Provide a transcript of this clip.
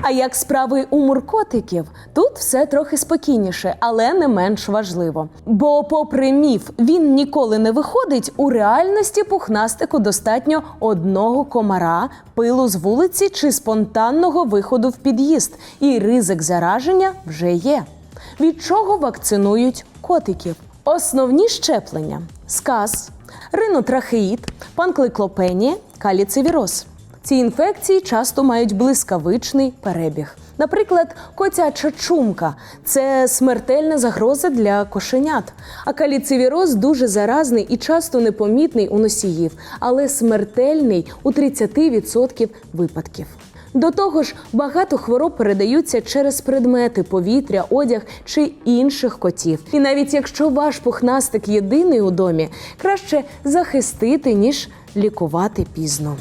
А як справи у муркотиків? Тут все трохи спокійніше, але не менш важливо. Бо попри міф «він ніколи не виходить», у реальності пухнастику достатньо одного комара, пилу з вулиці чи спонтанного виходу в під'їзд. І ризик зараження вже є. Від чого вакцинують котиків? Основні щеплення – сказ, ринотрахеїд, панклейклопенія, каліцевіроз. Ці інфекції часто мають блискавичний перебіг. Наприклад, котяча чумка – це смертельна загроза для кошенят. А каліцевіроз дуже заразний і часто непомітний у носіїв, але смертельний у 30% випадків. До того ж, багато хвороб передаються через предмети, повітря, одяг чи інших котів. І навіть якщо ваш пухнастик єдиний у домі, краще захистити, ніж лікувати пізно.